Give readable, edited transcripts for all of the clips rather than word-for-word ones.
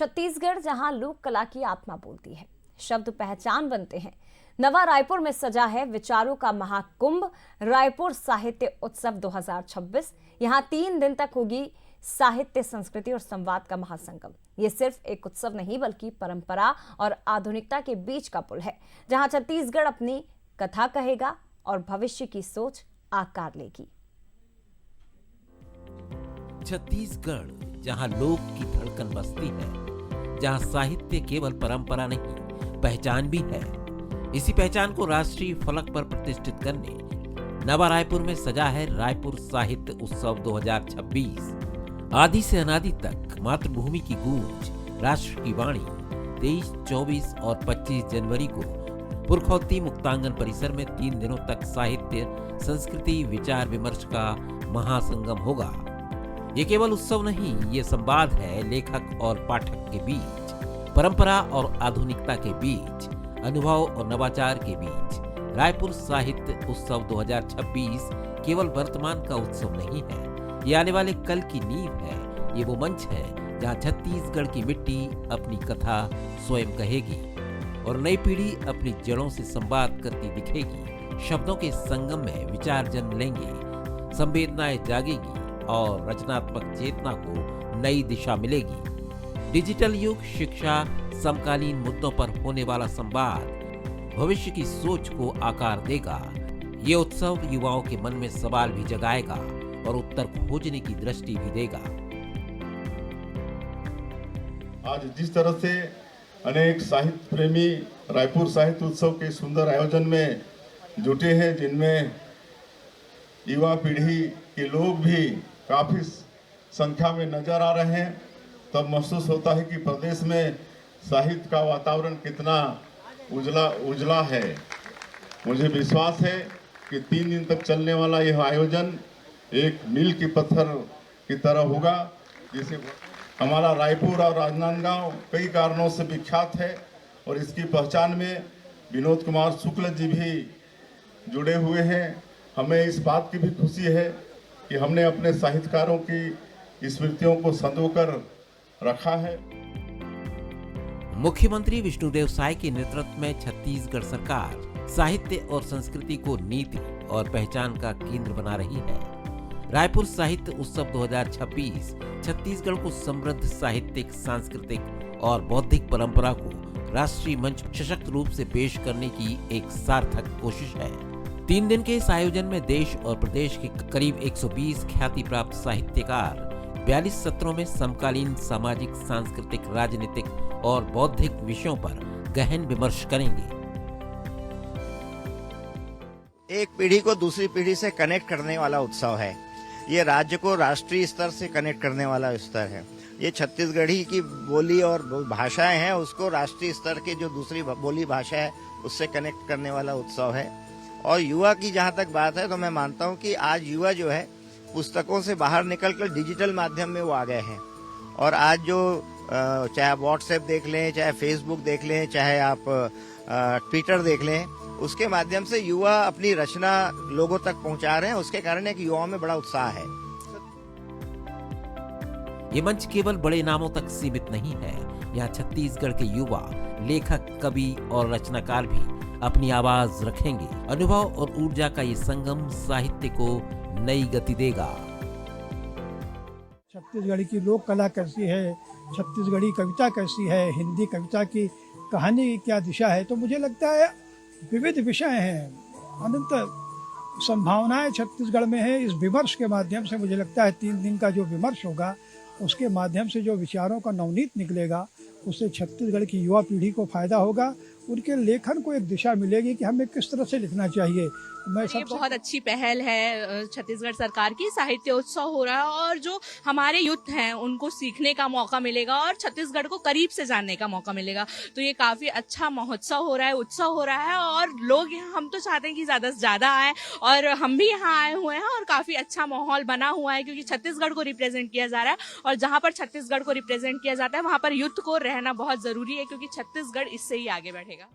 छत्तीसगढ़ जहां लोक कला की आत्मा बोलती है, शब्द पहचान बनते हैं। नवा रायपुर में सजा है विचारों का महाकुंभ, रायपुर साहित्य उत्सव 2026। यहां 3 दिन तक होगी साहित्य, संस्कृति और संवाद का महासंगम। ये सिर्फ एक उत्सव नहीं बल्कि परंपरा और आधुनिकता के बीच का पुल है, जहां छत्तीसगढ़ अपनी कथा कहेगा और भविष्य की सोच आकार लेगी। छत्तीसगढ़ जहां लोक की धड़कन बसती है, जहां साहित्य केवल परंपरा नहीं पहचान भी है। इसी पहचान को राष्ट्रीय फलक पर प्रतिष्ठित करने नवा रायपुर में सजा है रायपुर साहित्य उत्सव 2026। आदि से अनादि तक मातृभूमि की गूंज, राष्ट्र की वाणी 23, 24 और 25 जनवरी को पुरखौती मुक्तांगन परिसर में 3 दिनों तक साहित्य, संस्कृति, विचार विमर्श का महासंगम होगा। ये केवल उत्सव नहीं, ये संवाद है लेखक और पाठक के बीच, परंपरा और आधुनिकता के बीच, अनुभव और नवाचार के बीच। रायपुर साहित्य उत्सव 2026 केवल वर्तमान का उत्सव नहीं है, ये आने वाले कल की नींव है। ये वो मंच है जहां छत्तीसगढ़ की मिट्टी अपनी कथा स्वयं कहेगी और नई पीढ़ी अपनी जड़ों से संवाद करती दिखेगी। शब्दों के संगम में विचार जन्म लेंगे, संवेदनाएं जागेगी और रचनात्मक चेतना को नई दिशा मिलेगी। डिजिटल युग, शिक्षा, समकालीन मुद्दों पर होने वाला संवाद भविष्य की सोच को आकार देगा। ये उत्सव युवाओं के मन में सवाल भी जगाएगा और उत्तर खोजने की दृष्टि भी देगा। आज जिस तरह से अनेक साहित्य प्रेमी रायपुर साहित्य उत्सव के सुंदर आयोजन में जुटे हैं, जिनमें युवा पीढ़ी के लोग भी काफी संख्या में नजर आ रहे हैं, तब महसूस होता है कि प्रदेश में साहित्य का वातावरण कितना उजला है। मुझे विश्वास है कि 3 दिन तक चलने वाला यह आयोजन एक मील के पत्थर की तरह होगा, जिसे हमारा रायपुर और राजनांदगांव कई कारणों से विख्यात है और इसकी पहचान में विनोद कुमार शुक्ल जी भी जुड़े हुए हैं। हमें इस बात की भी खुशी है कि हमने अपने साहित्यकारों की स्मृतियों को संजोकर रखा है। मुख्यमंत्री विष्णुदेव साय के नेतृत्व में छत्तीसगढ़ सरकार साहित्य और संस्कृति को नीति और पहचान का केंद्र बना रही है। रायपुर साहित्य उत्सव 2026 छत्तीसगढ़ को समृद्ध साहित्यिक, सांस्कृतिक और बौद्धिक परंपरा को राष्ट्रीय मंच सशक्त रूप से पेश करने की एक सार्थक कोशिश है। 3 दिन के इस आयोजन में देश और प्रदेश के करीब 120 ख्याति प्राप्त साहित्यकार 42 सत्रों में समकालीन सामाजिक, सांस्कृतिक, राजनीतिक और बौद्धिक विषयों पर गहन विमर्श करेंगे। एक पीढ़ी को दूसरी पीढ़ी से कनेक्ट करने वाला उत्सव है। ये राज्य को राष्ट्रीय स्तर से कनेक्ट करने वाला स्तर है। ये छत्तीसगढ़ी की बोली और भाषाएं हैं, उसको राष्ट्रीय स्तर के जो दूसरी बोली भाषा है उससे कनेक्ट करने वाला उत्सव है। और युवा की जहां तक बात है तो मैं मानता हूं कि आज युवा जो है पुस्तकों से बाहर निकलकर डिजिटल माध्यम में वो आ गए हैं। और आज जो चाहे आप व्हाट्सएप देख लें, चाहे फेसबुक देख लें, चाहे आप ट्विटर देख लें, उसके माध्यम से युवा अपनी रचना लोगों तक पहुंचा रहे हैं। उसके कारण एक युवाओं में बड़ा उत्साह है। ये मंच केवल बड़े नामों तक सीमित नहीं है। यहाँ छत्तीसगढ़ के युवा लेखक, कवि और रचनाकार भी अपनी आवाज रखेंगे। अनुभव और ऊर्जा का ये संगम साहित्य को नई गति देगा। छत्तीसगढ़ी की लोक कला कैसी है, छत्तीसगढ़ी कविता कैसी है, हिंदी कविता की कहानी की क्या दिशा है, तो मुझे लगता है विविध विषय हैं, अनंत संभावनाएं छत्तीसगढ़ में है। इस विमर्श के माध्यम से मुझे लगता है 3 दिन का जो विमर्श होगा उसके माध्यम से जो विचारों का नवनीत निकलेगा, उससे छत्तीसगढ़ की युवा पीढ़ी को फायदा होगा। उनके लेखन को एक दिशा मिलेगी कि हमें किस तरह से लिखना चाहिए। ये बहुत अच्छी पहल है छत्तीसगढ़ सरकार की। साहित्य उत्सव हो रहा है और जो हमारे यूथ हैं उनको सीखने का मौका मिलेगा और छत्तीसगढ़ को करीब से जानने का मौका मिलेगा। तो ये काफी अच्छा महोत्सव हो रहा है, उत्सव हो रहा है और लोग यहाँ, हम तो चाहते हैं कि ज्यादा से ज्यादा आए और हम भी यहाँ आए हुए हैं और काफी अच्छा माहौल बना हुआ है क्योंकि छत्तीसगढ़ को रिप्रेजेंट किया जा रहा है और जहाँ पर छत्तीसगढ़ को रिप्रेजेंट किया जाता है वहाँ पर यूथ को रहना बहुत जरूरी है क्योंकि छत्तीसगढ़ इससे ही आगे बढ़ेगा।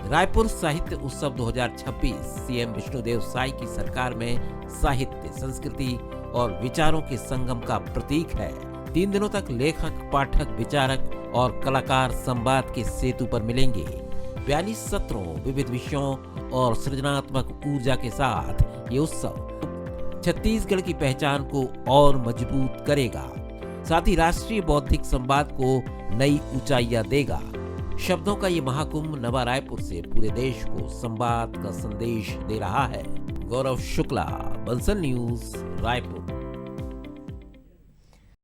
रायपुर साहित्य उत्सव 2026 सीएम विष्णुदेव साय की सरकार में साहित्य, संस्कृति और विचारों के संगम का प्रतीक है। 3 दिनों तक लेखक, पाठक, विचारक और कलाकार संवाद के सेतु पर मिलेंगे। 42 सत्रों, विविध विषयों और सृजनात्मक ऊर्जा के साथ ये उत्सव छत्तीसगढ़ की पहचान को और मजबूत करेगा, साथ ही राष्ट्रीय बौद्धिक संवाद को नई ऊंचाइयां देगा। शब्दों का ये महाकुंभ नवा रायपुर से पूरे देश को संवाद का संदेश दे रहा है। गौरव शुक्ला, बंसल न्यूज, रायपुर।